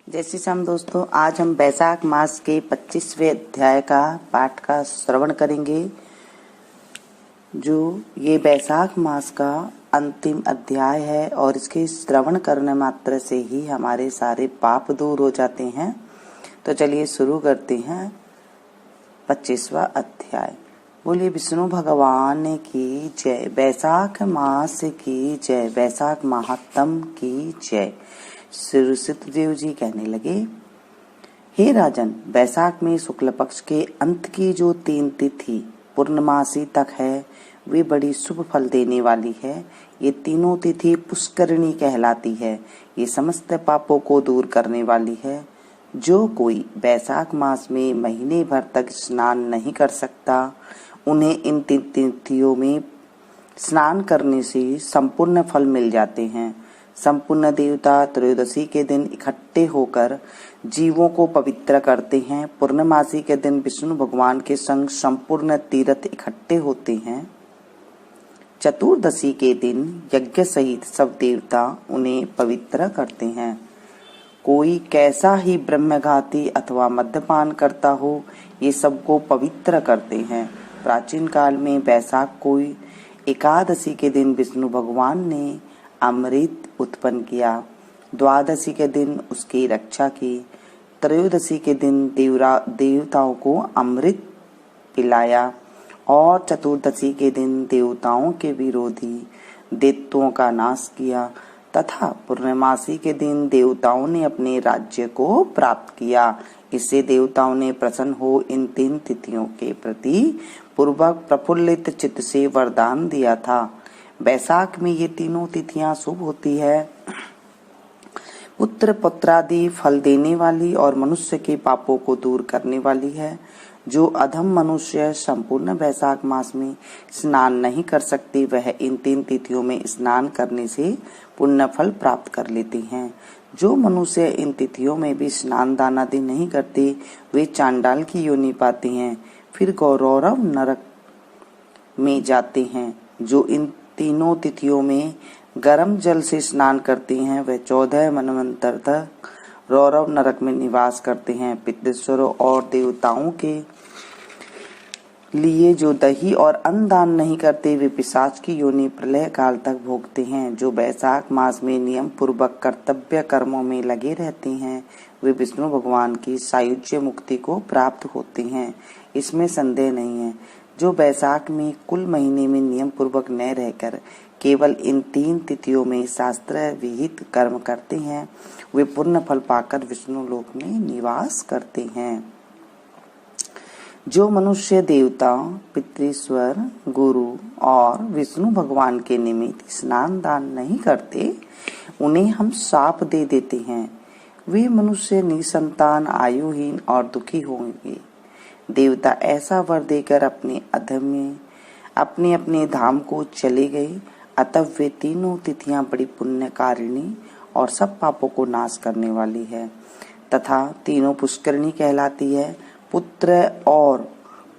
जय श्री राम दोस्तों, आज हम बैसाख मास के 25वें अध्याय का पाठ का श्रवण करेंगे। जो ये बैसाख मास का अंतिम अध्याय है और इसके श्रवण करने मात्र से ही हमारे सारे पाप दूर हो जाते हैं। तो चलिए शुरू करते हैं 25वां अध्याय। बोलिए विष्णु भगवान की जय। बैसाख मास की जय। बैसाख महात्म की जय। श्री सुतदेव जी कहने लगे, हे राजन, बैसाख में शुक्ल पक्ष के अंत की जो 3 तिथि पूर्णमासी तक है वे बड़ी शुभ फल देने वाली है। ये तीनों तिथि पुष्करिणी कहलाती है। ये समस्त पापों को दूर करने वाली है। जो कोई बैसाख मास में महीने भर तक स्नान नहीं कर सकता, उन्हें इन 3 तिथियों में स्नान करने से संपूर्ण फल मिल जाते हैं। संपूर्ण देवता त्रयोदशी के दिन इकट्ठे होकर जीवों को पवित्र करते हैं। पूर्णमासी के दिन विष्णु भगवान के संग संपूर्ण तीर्थ इकट्ठे होते हैं। चतुर्दशी के दिन यज्ञ सहित सब देवता उन्हें पवित्र करते हैं। कोई कैसा ही ब्रह्मघाती अथवा मद्यपान करता हो, ये सबको पवित्र करते हैं। प्राचीन काल में बैसाख कोई एकादशी के दिन विष्णु भगवान ने अमृत उत्पन्न किया। द्वादशी के दिन उसकी रक्षा की। त्रयोदशी के दिन देवताओं को अमृत पिलाया और चतुर्दशी के दिन देवताओं के विरोधी दैत्यों का नाश किया तथा पूर्णमासी के दिन देवताओं ने अपने राज्य को प्राप्त किया। इससे देवताओं ने प्रसन्न हो इन 3 तिथियों के प्रति पूर्वक प्रफुल्लित चित्त से वरदान दिया था। बैसाख में ये तीनों तिथियां शुभ होती है। पुत्र पुत्रादि फल देने वाली और मनुष्य के पापों को दूर करने वाली है। जो अधम मनुष्य संपूर्ण बैसाख मास में स्नान नहीं कर सकते, वह इन 3 तिथियों में स्नान करने से पुण्य फल प्राप्त कर लेते हैं। जो मनुष्य इन तिथियों में भी स्नान दान आदि नहीं करते, वे चांडाल की योनि पाते हैं, फिर गौरव नरक में जाते हैं। जो इन तीनों तिथियों में गर्म जल से स्नान करते हैं, वह 14 मनवंतर तक रौरव नरक में निवास करते हैं। पितृश्वरों और देवताओं के लिए जो दही और अन्न दान नहीं करते, वे पिशाच की योनि प्रलय काल तक भोगते हैं। जो बैसाख मास में नियम पूर्वक कर्तव्य कर्मों में लगे रहते हैं, वे विष्णु भगवान की सायुज्य मुक्ति को प्राप्त होते हैं। इसमें संदेह नहीं है। जो बैसाख में कुल महीने में नियम पूर्वक न रहकर केवल इन 3 तिथियों में शास्त्र विहित कर्म करते हैं, वे पूर्ण फल पाकर विष्णु लोक में निवास करते हैं। जो मनुष्य देवता, पितृश्वर, गुरु और विष्णु भगवान के निमित्त स्नान दान नहीं करते, उन्हें हम शाप दे देते हैं। वे मनुष्य निसंतान, आयुहीन और दुखी होंगे। देवता ऐसा वर देकर अपने अपने धाम को चले गए। अतः वे तीनों तिथियां बड़ी पुण्यकारिणी और सब पापों को नाश करने वाली है तथा तीनों पुष्करिणी कहलाती है। पुत्र और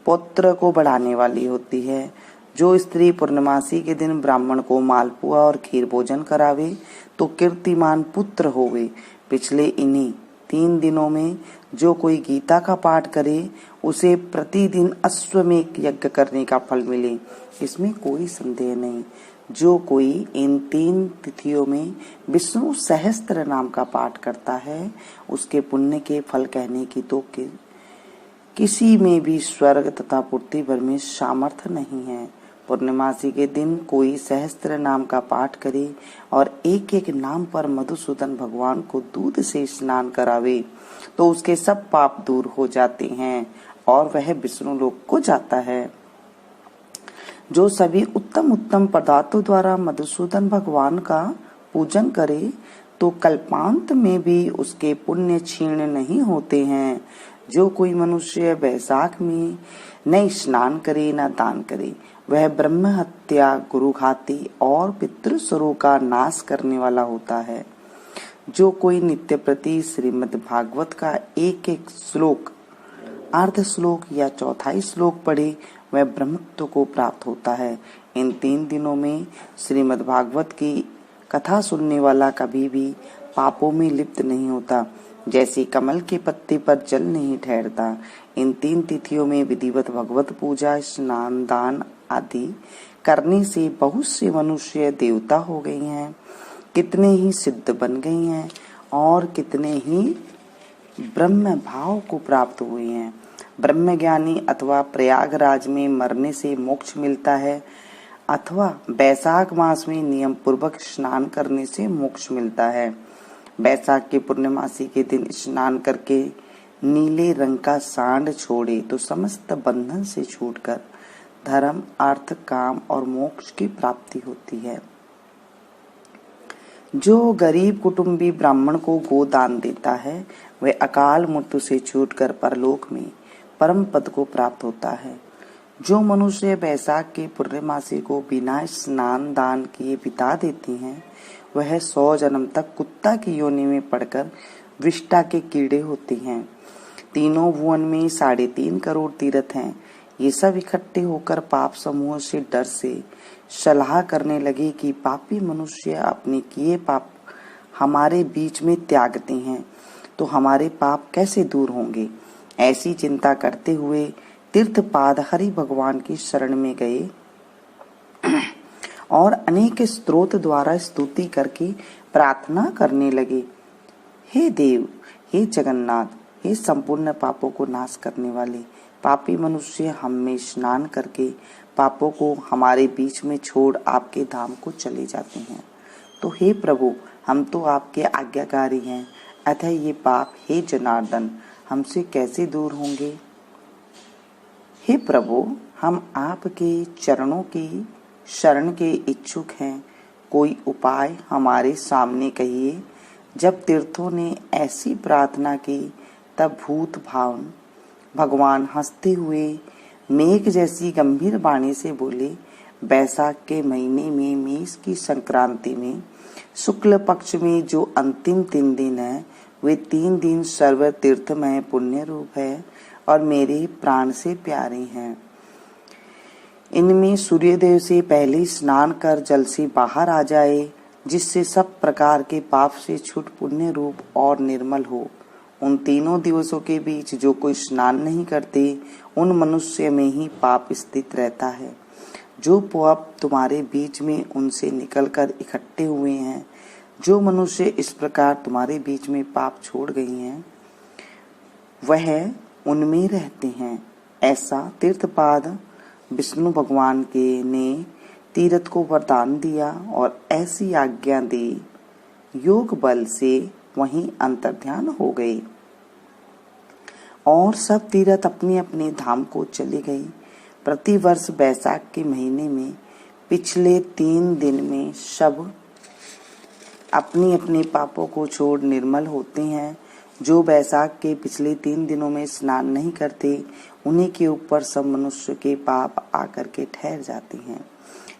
पौत्र को बढ़ाने वाली होती है। जो स्त्री पूर्णमासी के दिन ब्राह्मण को मालपुआ और खीर भोजन करावे तो कीर्तिमान पुत्र होवे। पिछले इन्हीं 3 दिनों में जो कोई गीता का पाठ करे, उसे प्रतिदिन अश्वमेध यज्ञ करने का फल मिले, इसमें कोई संदेह नहीं। जो कोई इन 3 तिथियों में विष्णु सहस्त्र नाम का पाठ करता है, उसके पुण्य के फल कहने की तो किसी में भी स्वर्ग तथा पृथ्वी भर में सामर्थ्य नहीं है। पूर्णमासी के दिन कोई सहस्त्र नाम का पाठ करे और एक एक नाम पर मधुसूदन भगवान को दूध से स्नान करावे, तो उसके सब पाप दूर हो जाते हैं और वह विष्णु लोक को जाता है। जो सभी उत्तम उत्तम पदार्थों द्वारा मधुसूदन भगवान का पूजन करे, तो कल्पांत में भी उसके पुण्य क्षीण नहीं होते हैं। जो कोई मनुष्य बैसाख में न स्नान करे न दान करे, वह ब्रह्म हत्या, गुरुघाती और पितृस्वरों का नाश करने वाला होता है। जो कोई नित्य प्रति श्रीमद् भागवत का एक एक श्लोक, अर्ध श्लोक या चौथाई श्लोक पढ़े, वह ब्रह्मत्व को प्राप्त होता है। इन 3 दिनों में श्रीमद् भागवत की कथा सुनने वाला कभी भी पापों में लिप्त नहीं होता, जैसे कमल के पत्ते पर जल नहीं ठहरता। इन 3 तिथियों में विधिवत भगवत पूजा, स्नान, दान आदि करने से बहुत से मनुष्य देवता हो गए हैं, कितने ही सिद्ध बन गए हैं और कितने ही ब्रह्म भाव को प्राप्त हुए हैं। ब्रह्मज्ञानी अथवा प्रयागराज में मरने से मोक्ष मिलता है, अथवा बैसाख मास में नियम पूर्वक स्नान करने से मोक्ष मिलता है। बैसाख के पूर्णिमासी के दिन स्नान करके नीले रंग का सांड छोड़े तो समस्त बंधन से छूटकर धर्म, अर्थ, काम और मोक्ष की प्राप्ति होती है। जो गरीब कुटुंबी ब्राह्मण को गोदान देता है वह अकाल मृत्यु से छूटकर परलोक में परम पद को प्राप्त होता है। जो मनुष्य बैसाख के पूर्णिमासी को बिना स्नान दान किए बिता देती हैं वह 100 जन्म तक कुत्ता की योनि में पड़कर विष्टा के कीड़े होते हैं। तीनों भुवन में 3.5 करोड़ तीर्थ हैं। ये सब इकट्ठे होकर पाप समूह से डर से सलाह करने लगे कि पापी मनुष्य अपने किए पाप हमारे बीच में त्यागते हैं तो हमारे पाप कैसे दूर होंगे। ऐसी चिंता करते हुए तीर्थपाद हरि भगवान की शरण में गए और अनेक स्तोत्र द्वारा स्तुति करके प्रार्थना करने लगे। हे देव, हे जगन्नाथ, हे संपूर्ण पापों को नाश करने वाले, पापी मनुष्य हम में स्नान करके पापों को हमारे बीच में छोड़ आपके धाम को चले जाते हैं। तो हे प्रभु, हम तो आपके आज्ञाकारी हैं, अतः ये पाप हे जनार्दन हमसे कैसे दूर होंगे। हे प्रभु, हम आपके चरणों की शरण के इच्छुक हैं, कोई उपाय हमारे सामने कहिए। जब तीर्थों ने ऐसी प्रार्थना की तब भूत भावन भगवान हंसते हुए मेघ जैसी गंभीर वाणी से बोले, बैसाख के महीने में मेष की संक्रांति में शुक्ल पक्ष में जो अंतिम 3 दिन है वे 3 दिन सर्व तीर्थमय पुण्य रूप है और मेरे प्राण से प्यारे हैं। इनमें सूर्योदय से पहले स्नान कर जल से बाहर आ जाए, जिससे सब प्रकार के पाप से छूट पुण्य रूप और निर्मल हो। उन तीनों दिवसों के बीच जो कोई स्नान नहीं करते उन मनुष्य में ही पाप स्थित रहता है। जो पाप तुम्हारे बीच में उनसे निकलकर इकट्ठे हुए हैं, जो मनुष्य इस प्रकार तुम्हारे बीच में पाप छोड़ गई हैं वह उनमें रहते हैं। ऐसा तीर्थपाद विष्णु भगवान के ने तीर्थ को वरदान दिया और ऐसी आज्ञा दी, योग बल से वहीं अंतर्ध्यान हो गए और सब तीर्थ अपने अपने धाम को चले गए। प्रतिवर्ष बैसाख के महीने में पिछले 3 दिन में सब अपनी अपनी पापों को छोड़ निर्मल होते हैं। जो बैसाख के पिछले 3 दिनों में स्नान नहीं करते उन्हीं के ऊपर सब मनुष्य के पाप आकर के ठहर जाते हैं।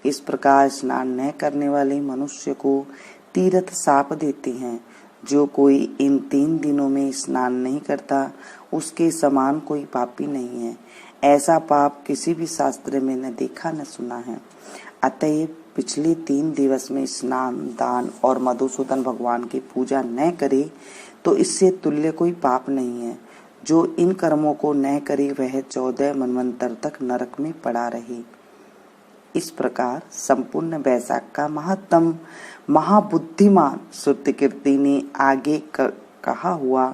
इस प्रकार स्नान न करने वाले मनुष्य को तीर्थ शाप देते हैं। जो कोई इन 3 दिनों में स्नान नहीं करता उसके समान कोई पापी नहीं है। ऐसा पाप किसी भी शास्त्र में न देखा न सुना है। अतएव पिछले 3 दिवस में स्नान, दान और मधुसूदन भगवान की पूजा न करे तो इससे तुल्य कोई पाप नहीं है। जो इन कर्मों को न करे वह 14 मनवंतर तक नरक में पड़ा रहे। इस प्रकार संपूर्ण बैसाख का महात्म महाबुद्धिमान श्रुतिकीर्ति ने आगे कहा हुआ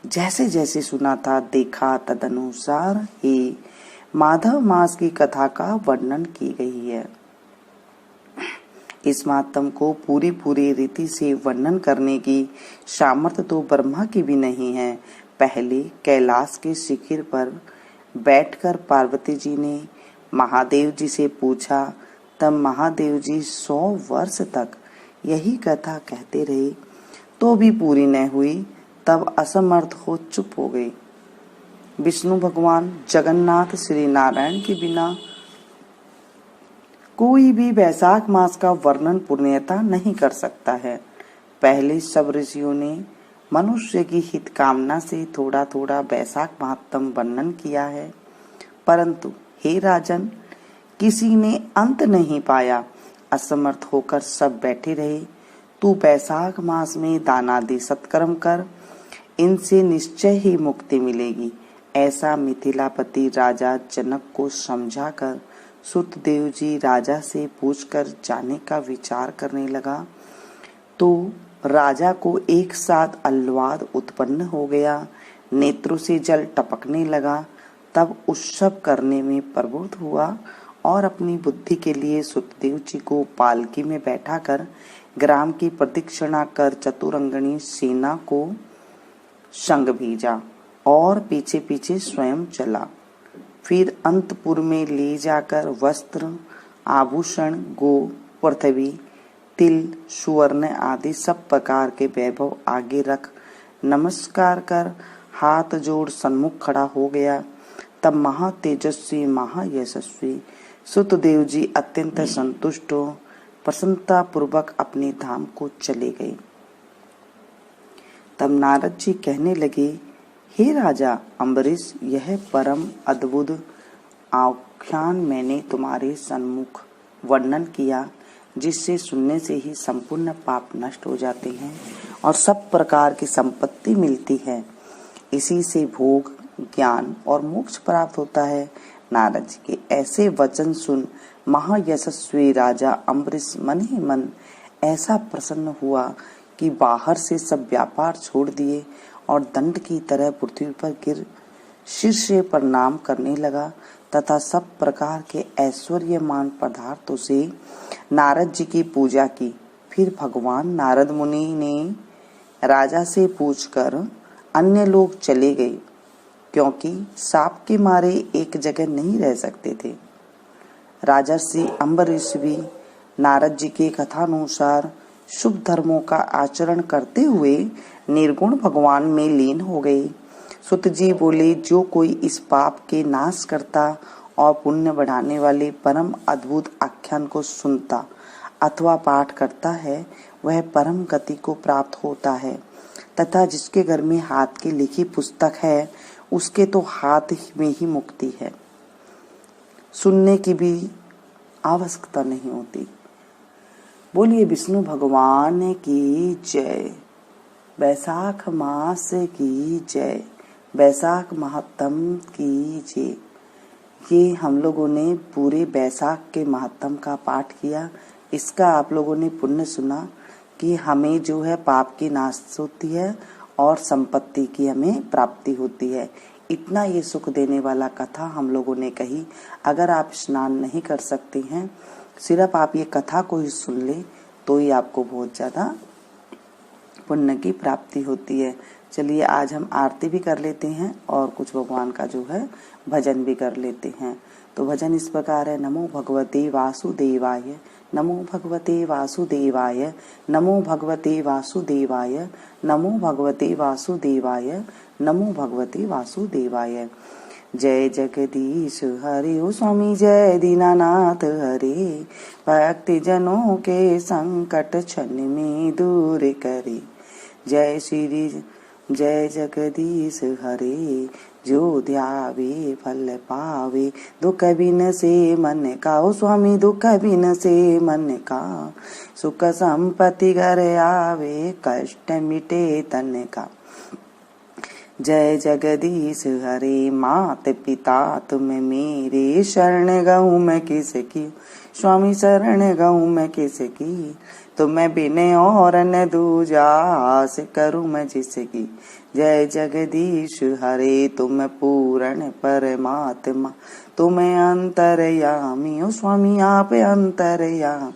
जैसे जैसे सुना था देखा तदनुसार ही माधव मास की कथा का वर्णन की गई है। इस महात्म को पूरी रीति से वर्णन करने की सामर्थ्य तो ब्रह्मा की भी नहीं है। पहले कैलाश के शिखर पर बैठकर पार्वती जी ने महादेव जी से पूछा, तब महादेव जी 100 वर्ष तक यही कथा कहते रहे तो भी पूरी न हुई। तब असमर्थ हो चुप हो गए। विष्णु भगवान जगन्नाथ श्री नारायण के बिना कोई भी बैसाख मास का वर्णन पूर्णतः नहीं कर सकता है। पहले सब ऋषियों ने मनुष्य की हित कामना से थोड़ा थोड़ा बैसाख महात्म वर्णन किया है, परंतु हे राजन, किसी ने अंत नहीं पाया। असमर्थ होकर सब बैठे रहे तू बैसाख मास में दानादि सत्कर्म कर, इनसे निश्चय ही मुक्ति मिलेगी। ऐसा मिथिलापति राजा जनक को समझाकर सुतदेव जी राजा से पूछकर जाने का विचार करने लगा। तो राजा को एक साथ अल्लाद उत्पन्न हो गया, नेत्रों से जल टपकने लगा। तब उत्सव करने में प्रवृत्त हुआ और अपनी बुद्धि के लिए सुतदेव जी को पालकी में बैठाकर ग्राम की प्रदक्षिणा कर चतुरंगनी सेना को संग भेजा और पीछे पीछे स्वयं चला। फिर अंतपुर में ले जाकर वस्त्र, आभूषण, गो, पृथ्वी, तिल, सुवर्ण आदि सब प्रकार के वैभव आगे रख नमस्कार कर हाथ जोड़ सन्मुख खड़ा हो गया। तब महातेजस्वी महायशस्वी सुतदेव जी अत्यंत संतुष्ट हो प्रसन्नता पूर्वक अपने धाम को चले गए। तब नारद जी कहने लगे, हे राजा अम्बरीश, यह परम अद्भुत आख्यान मैंने तुम्हारे सन्मुख वर्णन किया, जिससे सुनने से ही संपूर्ण पाप नष्ट हो जाते हैं और सब प्रकार की संपत्ति मिलती है। इसी से भोग, ज्ञान और मोक्ष प्राप्त होता है। नारद जी के ऐसे वचन सुन महायशस्वी राजा अम्बरीश मन ही मन ऐसा प्रसन्न हुआ कि बाहर से सब व्यापार छोड़ दिए और दंड की तरह पृथ्वी पर गिर सिर से प्रणाम करने लगा तथा सब प्रकार के ऐश्वर्यमान पदार्थों से नारद जी की पूजा की। फिर भगवान नारद मुनि ने राजा से पूछकर अन्य लोग चले गए, क्योंकि साप के मारे एक जगह नहीं रह सकते थे। राजर्षि अम्बरीश भी नारद जी के कथानुसार शुभ धर्मों का आचरण करते हुए निर्गुण भगवान में लीन हो गए। सुत जी बोले, जो कोई इस पाप के नाश करता और पुण्य बढ़ाने वाले परम अद्भुत आख्यान को सुनता अथवा पाठ करता है, वह परम गति को प्राप्त होता है तथा जिसके घर में हाथ की लिखी पुस्तक है, उसके तो हाथ में ही मुक्ति है, सुनने की भी आवश्यकता नहीं होती। बोलिए विष्णु भगवान की जय। बैसाख मास की जय। बैसाख महत्तम की जय। ये हम लोगों ने पूरे बैसाख के महत्तम का पाठ किया। इसका आप लोगों ने पुण्य सुना कि हमें जो है पाप की नाश होती है और संपत्ति की हमें प्राप्ति होती है। इतना ये सुख देने वाला कथा हम लोगों ने कही। अगर आप स्नान नहीं कर सकते हैं, सिर्फ आप ये कथा को ही सुन ले तो ही आपको बहुत ज्यादा पुण्य की प्राप्ति होती है। चलिए आज हम आरती भी कर लेते हैं और कुछ भगवान का जो है भजन भी कर लेते हैं। तो भजन इस प्रकार है। नमो भगवते वासुदेवाय, नमो भगवते वासुदेवाय, नमो भगवते वासुदेवाय, नमो भगवते वासुदेवाय, नमो भगवते वासुदेवाय। जय जगदीश हरे, ओ स्वामी जय दीनानाथ हरे, भक्ति जनों के संकट क्षण में दूर करे। जय श्री जय जगदीश हरे, जो ध्यावे फल पावे, दुख बिन से मन का, ओ स्वामी दुख बिन से मन का, सुख संपत्ति घर आवे, कष्ट मिटे तन का। जय जगदीश हरे, मात पिता तुम मेरे, शरण गहूँ मैं किसकी, स्वामी शरण गहूँ मैं किसकी, तुम्हें बिन और न दूजा, आस करूँ मैं जिसकी। जय जगदीश हरे, तुम पूर्ण परमात्मा, तुम्हें अंतर्यामी, ओ स्वामी आप अंतर्यामी,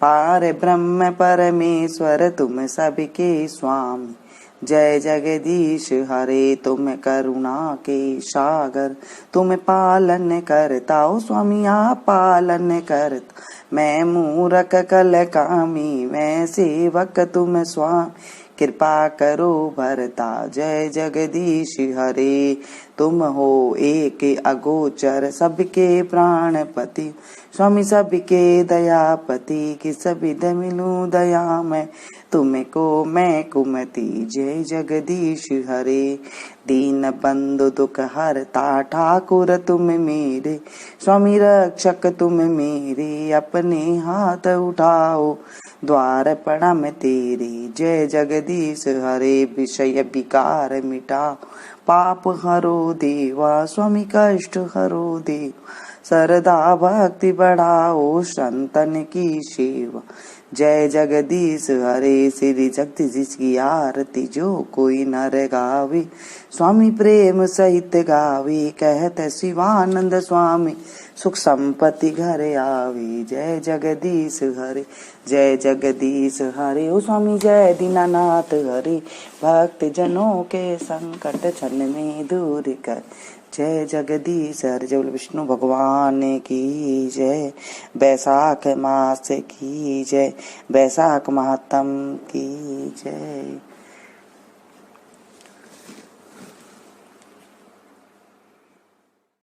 पार ब्रह्म परमेश्वर तुम सबके स्वामी। जय जगदीश हरे, तुम करुणा के सागर, तुम पालन करता, ओ स्वामी आप पालन करता, मैं मूरख कल कामी, मैं सेवक तुम स्वामी, कृपा करो भरता। जय जगदीश हरे, तुम हो एक अगोचर, सबके प्राणपति, स्वामी सबके दयापति, किस विध मिलूं दया मैं, तुमको मैं कुमति। जय जगदीश हरे, दीन बंधु दुख हरता, ठाकुर तुम मेरे, स्वामी रक्षक तुम मेरे, अपने हाथ उठाओ द्वार प्रणाम तेरे। जय जगदीश हरे विषय विकार मिटा, पाप हरो देवा स्वामी कष्ट हरो देव। सरदा भक्ति बढ़ाओ संतन की सेवा। जय जगदीश हरे श्री जगदीश की आरती जो कोई नर गावे, स्वामी प्रेम सहित गावे। कहते शिवानंद स्वामी सुख संपत्ति घर आवे। जय जगदीश हरे, जय जगदीश हरे। ओ स्वामी जय दीनानाथ हरे, भक्त जनों के संकट क्षण में दूर कर। जय जगदीश हरे। जय विष्णु भगवान की जय। बैसाख मास की जय, बैसाख महात्म की जय।